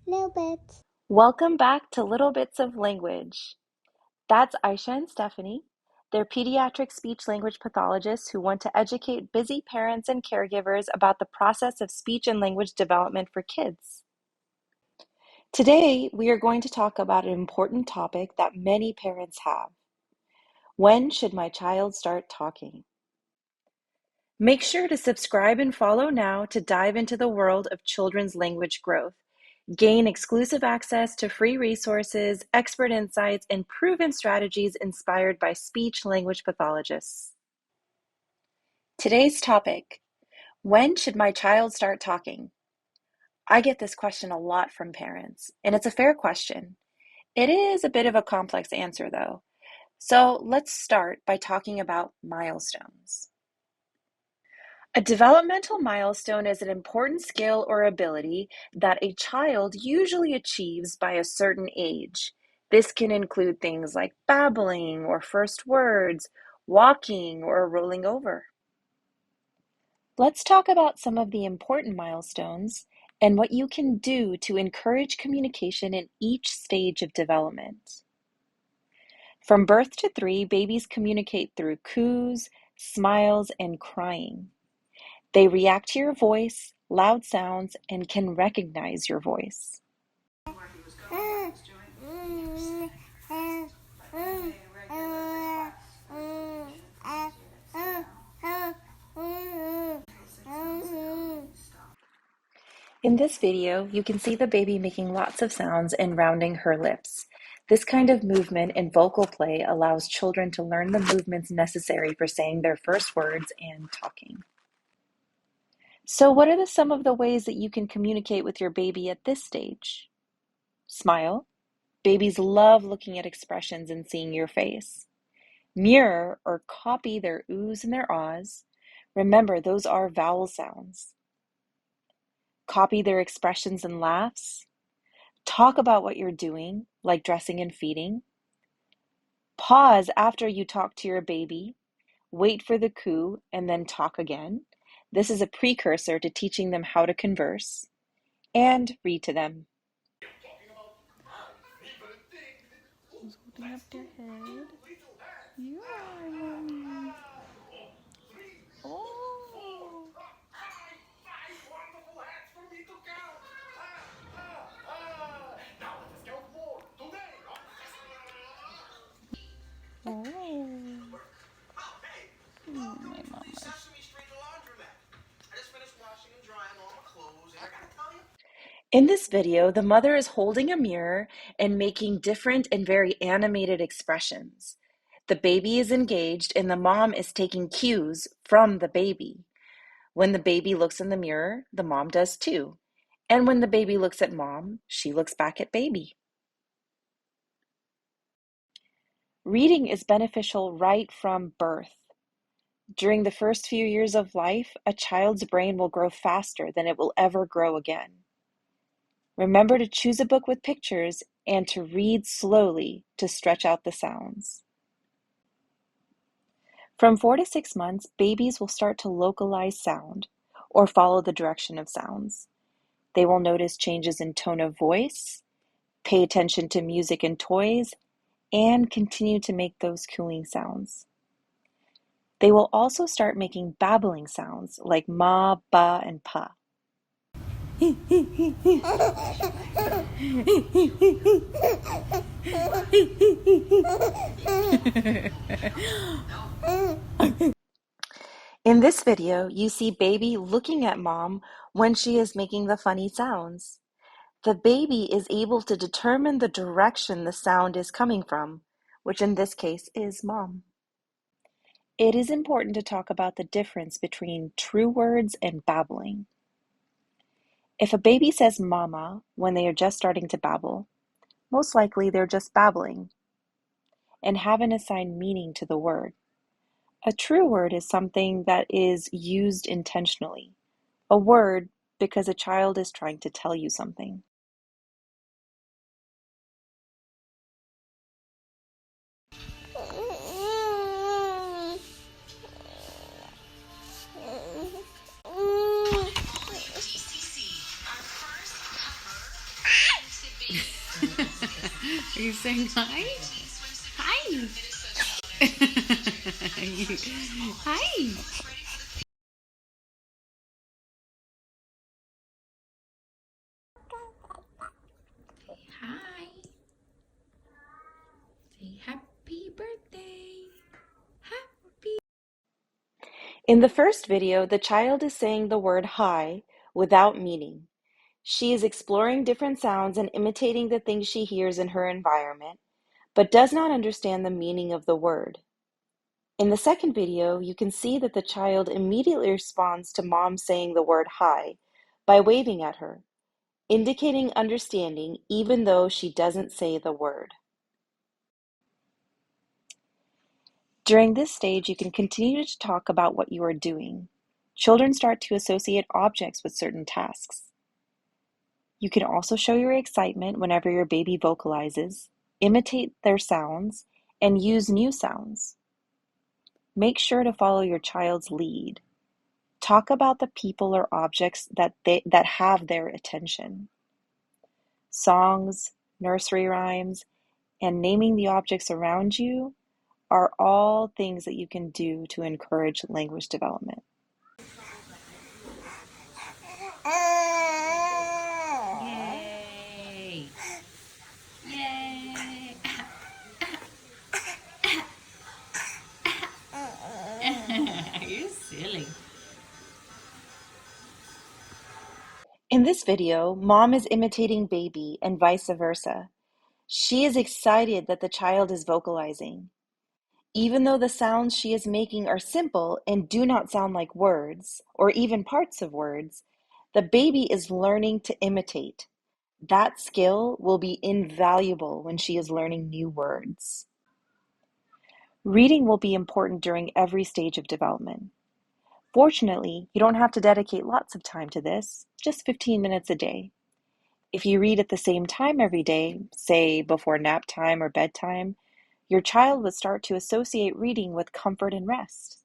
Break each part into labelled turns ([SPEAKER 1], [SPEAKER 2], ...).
[SPEAKER 1] Lil Bits.
[SPEAKER 2] Welcome back to Little Bits of Language. That's Aisha and Stephanie. They're pediatric speech language pathologists who want to educate busy parents and caregivers about the process of speech and language development for kids. Today, we are going to talk about an important topic that many parents have. When should my child start talking? Make sure to subscribe and follow now to dive into the world of children's language growth. Gain exclusive access to free resources, expert insights, and proven strategies inspired by speech-language pathologists. Today's topic: when should my child start talking? I get this question a lot from parents, and it's a fair question. It is a bit of a complex answer, though. So let's start by talking about milestones. A developmental milestone is an important skill or ability that a child usually achieves by a certain age. This can include things like babbling or first words, walking, or rolling over. Let's talk about some of the important milestones and what you can do to encourage communication in each stage of development. From birth to 3, babies communicate through coos, smiles, and crying. They react to your voice, loud sounds, and can recognize your voice. In this video, you can see the baby making lots of sounds and rounding her lips. This kind of movement and vocal play allows children to learn the movements necessary for saying their first words and talking. So what are some of the ways that you can communicate with your baby at this stage? Smile. Babies love looking at expressions and seeing your face. Mirror or copy their oohs and their ahs. Remember, those are vowel sounds. Copy their expressions and laughs. Talk about what you're doing, like dressing and feeding. Pause after you talk to your baby. Wait for the coo and then talk again. This is a precursor to teaching them how to converse. And read to them.
[SPEAKER 1] Who's holding up their head? You are, mommy. Oh. Oh. My mama.
[SPEAKER 2] In this video, the mother is holding a mirror and making different and very animated expressions. The baby is engaged and the mom is taking cues from the baby. When the baby looks in the mirror, the mom does too. And when the baby looks at mom, she looks back at baby. Reading is beneficial right from birth. During the first few years of life, a child's brain will grow faster than it will ever grow again. Remember to choose a book with pictures and to read slowly to stretch out the sounds. From 4 to 6 months, babies will start to localize sound or follow the direction of sounds. They will notice changes in tone of voice, pay attention to music and toys, and continue to make those cooing sounds. They will also start making babbling sounds like ma, ba, and pa. In this video, you see baby looking at mom when she is making the funny sounds. The baby is able to determine the direction the sound is coming from, which in this case is mom. It is important to talk about the difference between true words and babbling. If a baby says mama when they are just starting to babble, most likely they're just babbling and haven't assigned meaning to the word. A true word is something that is used intentionally. A word because a child is trying to tell you something.
[SPEAKER 1] Are you saying hi? Hi. Hi. Hi. Say happy birthday. Happy.
[SPEAKER 2] In the first video, the child is saying the word hi without meaning. She is exploring different sounds and imitating the things she hears in her environment, but does not understand the meaning of the word. In the second video, you can see that the child immediately responds to mom saying the word hi by waving at her, indicating understanding even though she doesn't say the word. During this stage, you can continue to talk about what you are doing. Children start to associate objects with certain tasks. You can also show your excitement whenever your baby vocalizes, imitate their sounds, and use new sounds. Make sure to follow your child's lead. Talk about the people or objects that have their attention. Songs, nursery rhymes, and naming the objects around you are all things that you can do to encourage language development.
[SPEAKER 1] Yay. Yay. You're silly.
[SPEAKER 2] In this video, mom is imitating baby and vice versa. She is excited that the child is vocalizing. Even though the sounds she is making are simple and do not sound like words, or even parts of words, the baby is learning to imitate. That skill will be invaluable when she is learning new words. Reading will be important during every stage of development. Fortunately, you don't have to dedicate lots of time to this, just 15 minutes a day. If you read at the same time every day, say before nap time or bedtime, your child would start to associate reading with comfort and rest.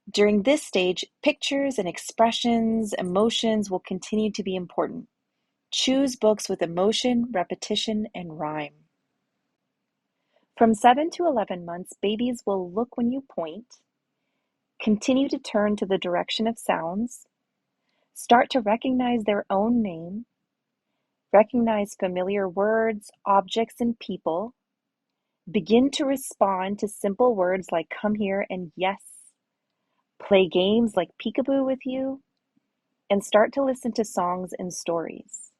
[SPEAKER 2] During this stage, pictures and expressions, emotions will continue to be important. Choose books with emotion, repetition, and rhyme. From 7 to 11 months, babies will look when you point, continue to turn to the direction of sounds, start to recognize their own name, recognize familiar words, objects, and people, begin to respond to simple words like come here and yes, play games like peekaboo with you, and start to listen to songs and stories.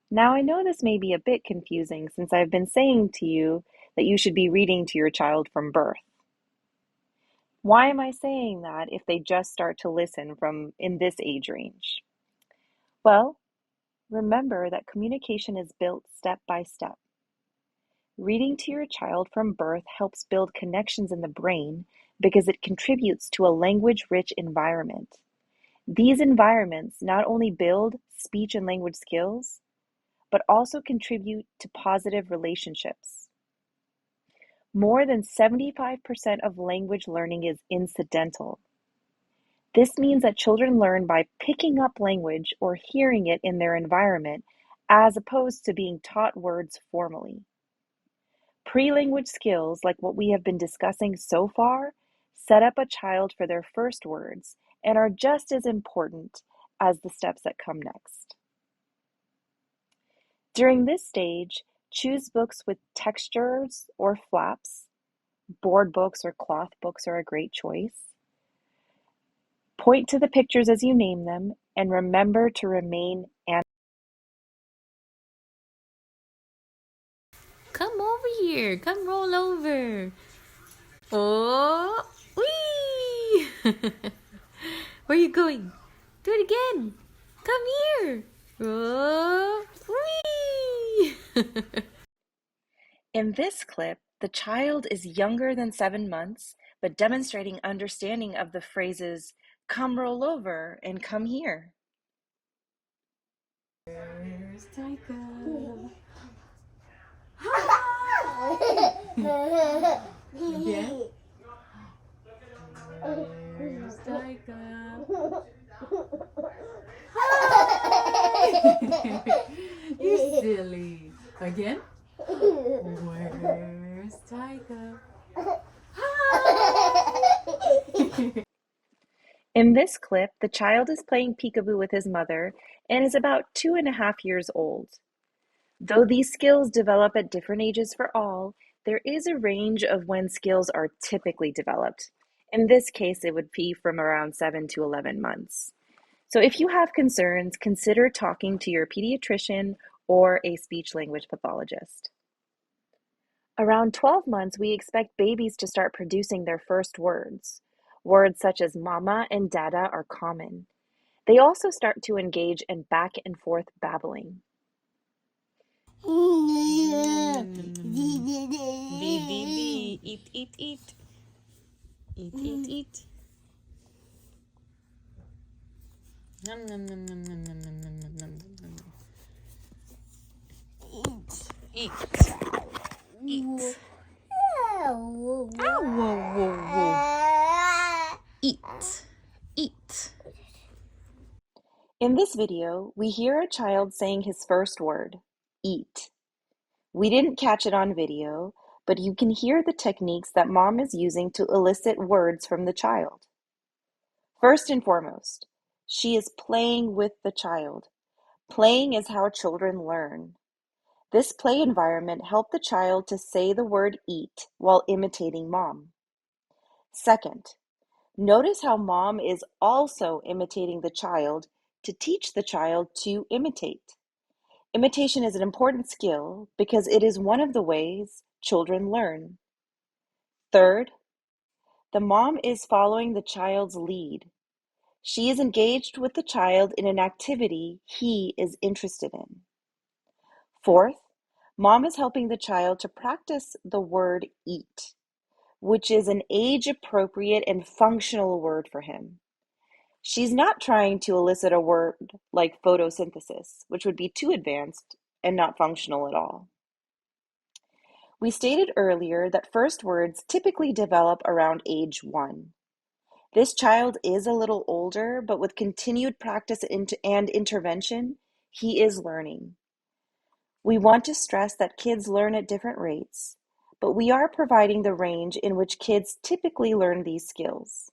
[SPEAKER 2] Now, I know this may be a bit confusing since I've been saying to you that you should be reading to your child from birth. Why am I saying that if they just start to listen from in this age range? Well, remember that communication is built step by step. Reading to your child from birth helps build connections in the brain because it contributes to a language-rich environment. These environments not only build speech and language skills, but also contribute to positive relationships. More than 75% of language learning is incidental. This means that children learn by picking up language or hearing it in their environment, as opposed to being taught words formally. Pre-language skills, like what we have been discussing so far, set up a child for their first words and are just as important as the steps that come next. During this stage, choose books with textures or flaps. Board books or cloth books are a great choice. Point to the pictures as you name them, and remember to remain animated.
[SPEAKER 1] Come over here. Come roll over. Oh, wee! Where are you going? Do it again. Come here. Oh, wee!
[SPEAKER 2] In this clip, the child is younger than 7 months, but demonstrating understanding of the phrases, come roll over and come here.
[SPEAKER 1] There's Tycho. Hi! Again? There's Tycho. Hi! You silly. Again? Where's Tiger? Hi!
[SPEAKER 2] In this clip, the child is playing peekaboo with his mother and is about 2.5 years old. Though these skills develop at different ages for all, there is a range of when skills are typically developed. In this case, it would be from around 7 to 11 months. So if you have concerns, consider talking to your pediatrician or a speech language pathologist. Around 12 months, we expect babies to start producing their first words. Words such as mama and dada are common. They also start to engage in back and forth babbling.
[SPEAKER 1] B, eat, eat, eat. Eat, eat, eat. Nom, nom, nom, nom, nom, nom, nom, nom, nom, nom, nom, nom. Eat. Eat. Ow, whoa, whoa, whoa. Eat. Eat.
[SPEAKER 2] In this video, we hear a child saying his first word, eat. We didn't catch it on video, but you can hear the techniques that mom is using to elicit words from the child. First and foremost, she is playing with the child. Playing is how children learn. This play environment helped the child to say the word eat while imitating mom. Second, notice how mom is also imitating the child to teach the child to imitate. Imitation is an important skill because it is one of the ways children learn. Third, the mom is following the child's lead. She is engaged with the child in an activity he is interested in. Fourth, mom is helping the child to practice the word eat, which is an age-appropriate and functional word for him. She's not trying to elicit a word like photosynthesis, which would be too advanced and not functional at all. We stated earlier that first words typically develop around age 1. This child is a little older, but with continued practice and intervention, he is learning. We want to stress that kids learn at different rates, but we are providing the range in which kids typically learn these skills.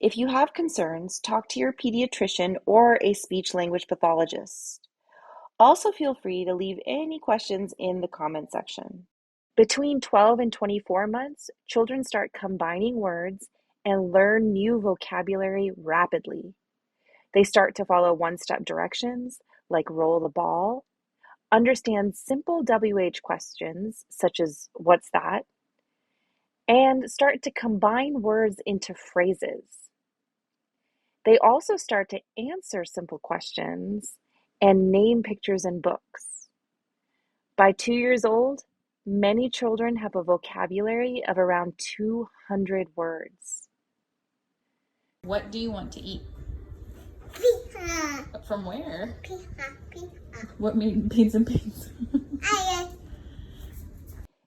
[SPEAKER 2] If you have concerns, talk to your pediatrician or a speech language pathologist. Also, feel free to leave any questions in the comment section. Between 12 and 24 months, children start combining words and learn new vocabulary rapidly. They start to follow one-step directions, like roll the ball, understand simple WH questions, such as what's that, and start to combine words into phrases. They also start to answer simple questions and name pictures in books. By 2 years old, many children have a vocabulary of around 200 words.
[SPEAKER 1] What do you want to eat?
[SPEAKER 3] Pizza.
[SPEAKER 1] From where?
[SPEAKER 3] Pizza.
[SPEAKER 1] What made pizza pizza?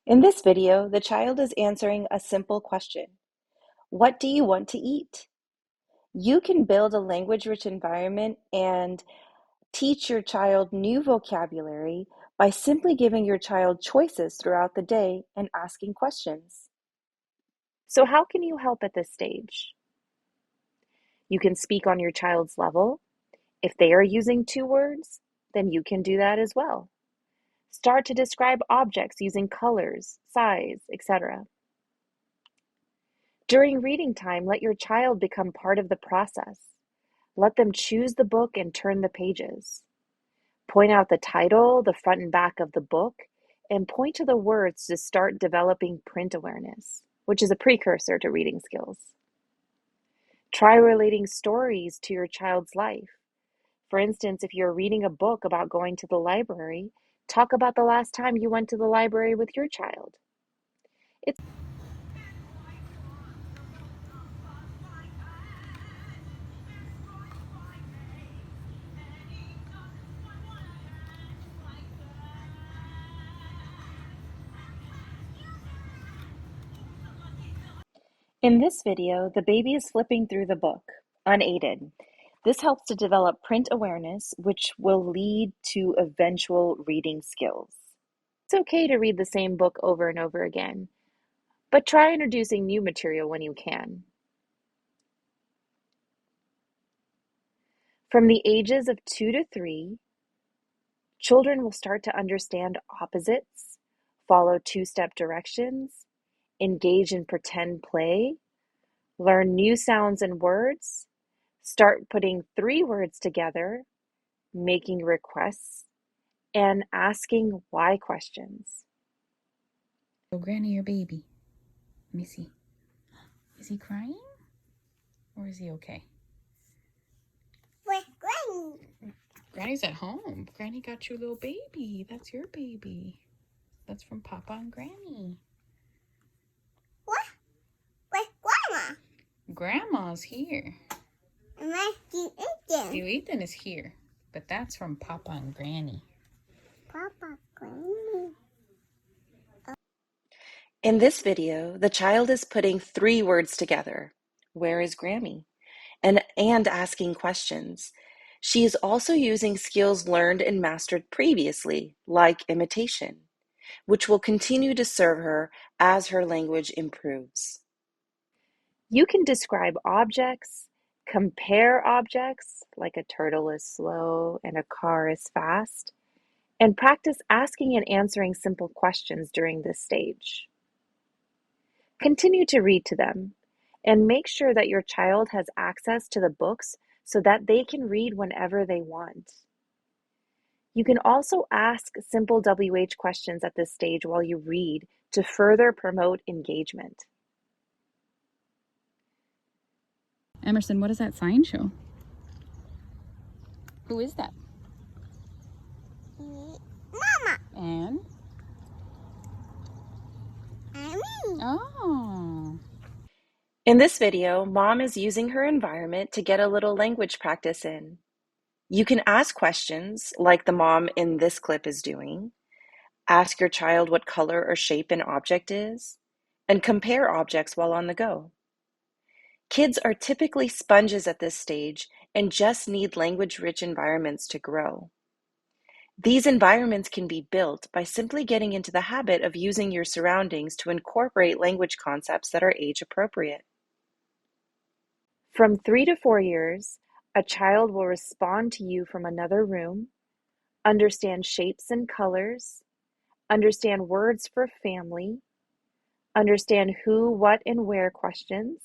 [SPEAKER 2] In this video, the child is answering a simple question. What do you want to eat? You can build a language-rich environment and teach your child new vocabulary by simply giving your child choices throughout the day and asking questions. So how can you help at this stage? You can speak on your child's level. If they are using 2 words, then you can do that as well. Start to describe objects using colors, size, etc. During reading time, let your child become part of the process. Let them choose the book and turn the pages. Point out the title, the front and back of the book, and point to the words to start developing print awareness, which is a precursor to reading skills. Try relating stories to your child's life. For instance, if you're reading a book about going to the library, talk about the last time you went to the library with your child. In this video, the baby is flipping through the book, unaided. This helps to develop print awareness, which will lead to eventual reading skills. It's okay to read the same book over and over again, but try introducing new material when you can. From the ages of 2 to 3, children will start to understand opposites, follow two-step directions, engage in pretend play, learn new sounds and words, start putting 3 words together, making requests, and asking why questions.
[SPEAKER 1] Show Granny your baby. Let me see. Is he crying? Or is he okay?
[SPEAKER 3] Where's Granny?
[SPEAKER 1] Granny's at home. Granny got your little baby. That's your baby. That's from Papa and Granny.
[SPEAKER 3] What? Where's Grandma?
[SPEAKER 1] Grandma's here.
[SPEAKER 3] And where's Ethan?
[SPEAKER 1] Ethan is here. But that's from Papa and Granny.
[SPEAKER 3] Papa, Granny.
[SPEAKER 2] In this video, the child is putting 3 words together. Where is Grammy? And asking questions. She is also using skills learned and mastered previously, like imitation, which will continue to serve her as her language improves. You can describe objects, compare objects, like a turtle is slow and a car is fast, and practice asking and answering simple questions during this stage. Continue to read to them, and make sure that your child has access to the books so that they can read whenever they want. You can also ask simple WH questions at this stage while you read to further promote engagement.
[SPEAKER 1] Emerson, what does that sign show? Who is that?
[SPEAKER 3] Mama.
[SPEAKER 1] And?
[SPEAKER 3] And me.
[SPEAKER 1] Oh.
[SPEAKER 2] In this video, Mom is using her environment to get a little language practice in. You can ask questions, like the mom in this clip is doing. Ask your child what color or shape an object is, and compare objects while on the go. Kids are typically sponges at this stage and just need language-rich environments to grow. These environments can be built by simply getting into the habit of using your surroundings to incorporate language concepts that are age-appropriate. From 3 to 4 years, a child will respond to you from another room, understand shapes and colors, understand words for family, understand who, what, and where questions,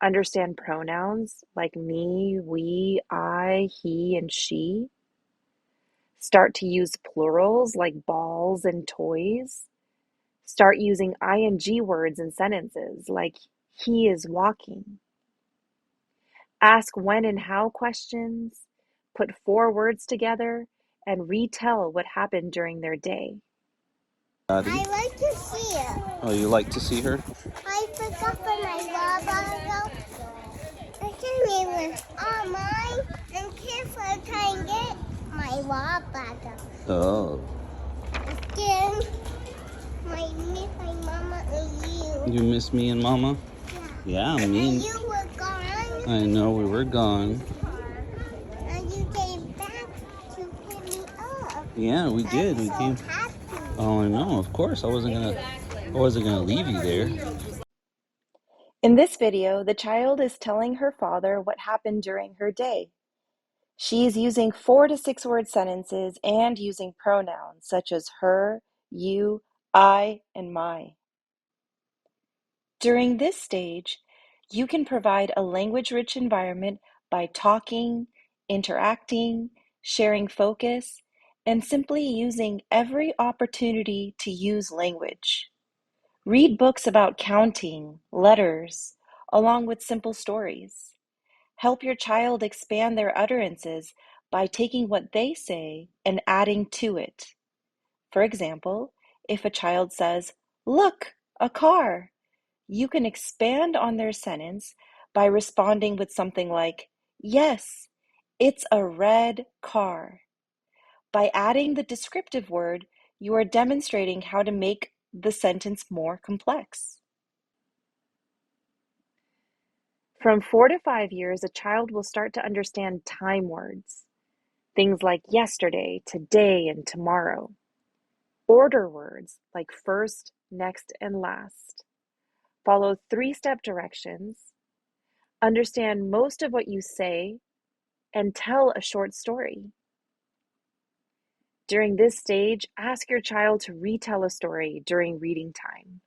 [SPEAKER 2] understand pronouns like me, we, I, he, and she, start to use plurals like balls and toys, start using ing words in sentences like he is walking, ask when and how questions, put 4 words together, and retell what happened during their day.
[SPEAKER 3] I like to see her.
[SPEAKER 4] Oh, you like to see her?
[SPEAKER 3] I forgot for my baba. I can't remember. Oh, mine. I'm careful trying to get my baba.
[SPEAKER 4] Oh.
[SPEAKER 3] Again, my mama and you.
[SPEAKER 4] You miss me and Mama?
[SPEAKER 3] Yeah.
[SPEAKER 4] Yeah,
[SPEAKER 3] And
[SPEAKER 4] me.
[SPEAKER 3] you were gone.
[SPEAKER 4] I know we were gone.
[SPEAKER 3] And you came back to pick me up.
[SPEAKER 4] Yeah, we did. We
[SPEAKER 3] I'm
[SPEAKER 4] came.
[SPEAKER 3] so happy.
[SPEAKER 4] Oh, I know. Of course, I wasn't gonna leave you there.
[SPEAKER 2] In this video, the child is telling her father what happened during her day. She is using 4 to 6 word sentences and using pronouns such as her, you, I, and my. During this stage, you can provide a language-rich environment by talking, interacting, sharing focus, and simply using every opportunity to use language. Read books about counting, letters, along with simple stories. Help your child expand their utterances by taking what they say and adding to it. For example, if a child says, "Look, a car," you can expand on their sentence by responding with something like, "Yes, it's a red car." By adding the descriptive word, you are demonstrating how to make the sentence more complex. From 4 to 5 years, a child will start to understand time words, things like yesterday, today, and tomorrow. Order words like first, next, and last. Follow 3-step directions. Understand most of what you say, and tell a short story. During this stage, ask your child to retell a story during reading time.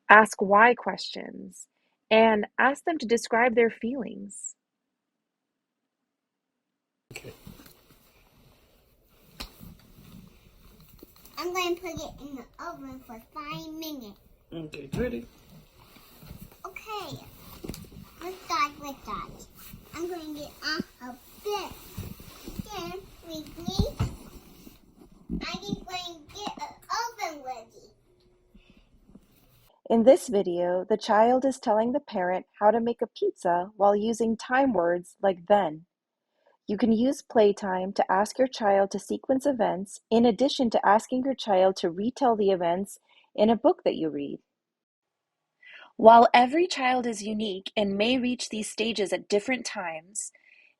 [SPEAKER 2] Ask why questions, and ask them to describe their feelings.
[SPEAKER 3] I'm going to put it in the oven for 5 minutes.
[SPEAKER 4] Okay, ready.
[SPEAKER 3] Okay, let's start with that. I'm going to get off a bit. Then with me, I'm just going to get an oven ready.
[SPEAKER 2] In this video, the child is telling the parent how to make a pizza while using time words like then. You can use playtime to ask your child to sequence events in addition to asking your child to retell the events in a book that you read. While every child is unique and may reach these stages at different times,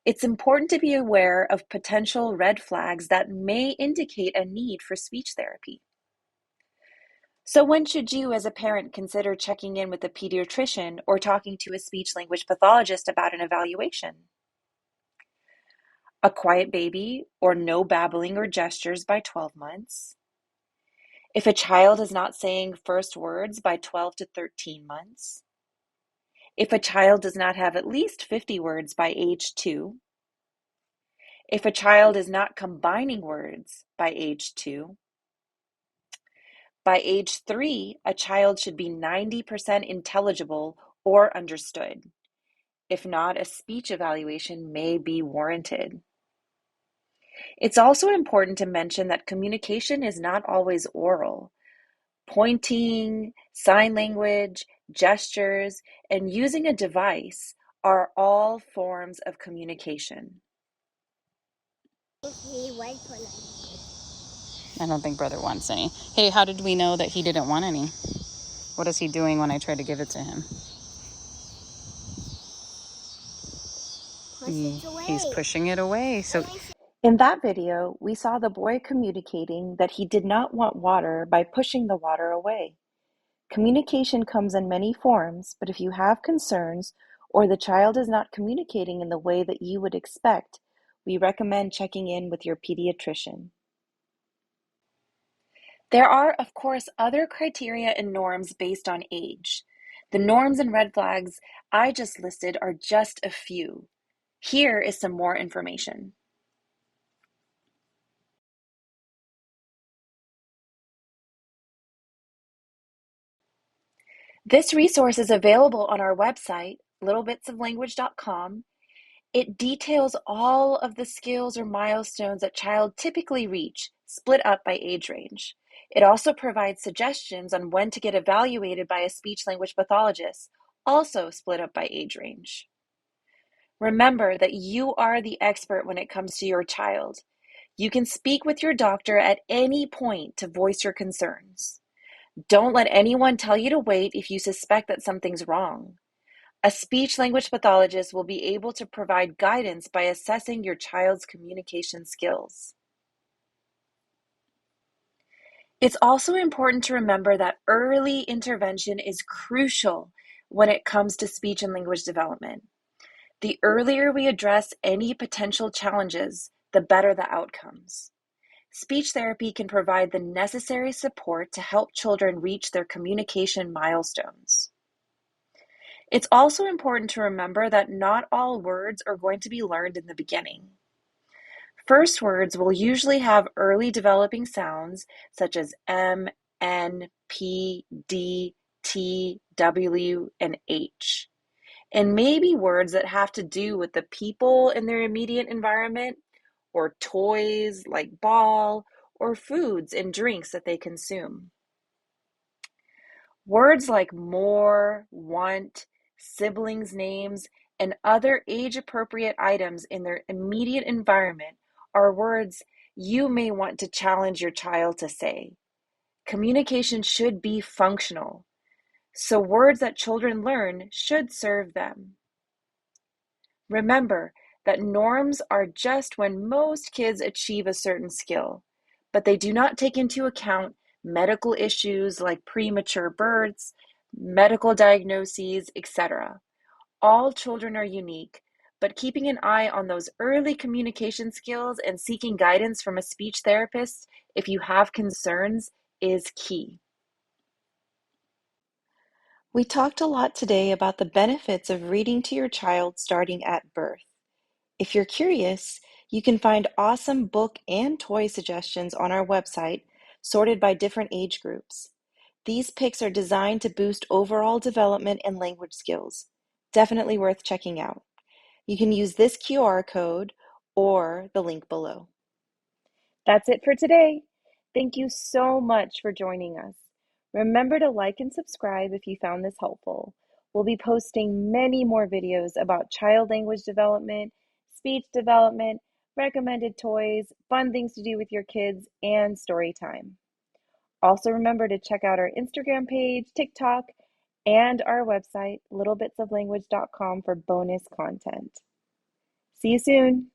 [SPEAKER 2] it's important to be aware of potential red flags that may indicate a need for speech therapy. So when should you, as a parent, consider checking in with a pediatrician or talking to a speech-language pathologist about an evaluation? A quiet baby or no babbling or gestures by 12 months. If a child is not saying first words by 12 to 13 months. If a child does not have at least 50 words by age 2. If a child is not combining words by age 2. By age 3, a child should be 90% intelligible or understood. If not, a speech evaluation may be warranted. It's also important to mention that communication is not always oral. Pointing, sign language, gestures, and using a device are all forms of communication.
[SPEAKER 1] I don't think brother wants any. Hey, how did we know that he didn't want any? What is he doing when I try to give it to him? He's pushing it away. So
[SPEAKER 2] In that video, we saw the boy communicating that he did not want water by pushing the water away. Communication comes in many forms, but if you have concerns or the child is not communicating in the way that you would expect, we recommend checking in with your pediatrician. There are, of course, other criteria and norms based on age. The norms and red flags I just listed are just a few. Here is some more information. This resource is available on our website, littlebitsoflanguage.com. It details all of the skills or milestones that child typically reach, split up by age range. It also provides suggestions on when to get evaluated by a speech-language pathologist, also split up by age range. Remember that you are the expert when it comes to your child. You can speak with your doctor at any point to voice your concerns. Don't let anyone tell you to wait if you suspect that something's wrong. A speech-language pathologist will be able to provide guidance by assessing your child's communication skills. It's also important to remember that early intervention is crucial when it comes to speech and language development. The earlier we address any potential challenges, the better the outcomes. Speech therapy can provide the necessary support to help children reach their communication milestones. It's also important to remember that not all words are going to be learned in the beginning. First words will usually have early developing sounds such as M, N, P, D, T, W, and H. And maybe words that have to do with the people in their immediate environment, or toys like ball, or foods and drinks that they consume. Words like more, want, siblings' names, and other age-appropriate items in their immediate environment are words you may want to challenge your child to say. Communication should be functional, so words that children learn should serve them. Remember that norms are just when most kids achieve a certain skill, but they do not take into account medical issues like premature births, medical diagnoses, etc. All children are unique, but keeping an eye on those early communication skills and seeking guidance from a speech therapist if you have concerns is key. We talked a lot today about the benefits of reading to your child starting at birth. If you're curious, you can find awesome book and toy suggestions on our website, sorted by different age groups. These picks are designed to boost overall development and language skills. Definitely worth checking out. You can use this QR code or the link below. That's it for today. Thank you so much for joining us. Remember to like and subscribe if you found this helpful. We'll be posting many more videos about child language development, speech development, recommended toys, fun things to do with your kids, and story time. Also remember to check out our Instagram page, TikTok, and our website, littlebitsoflanguage.com for bonus content. See you soon.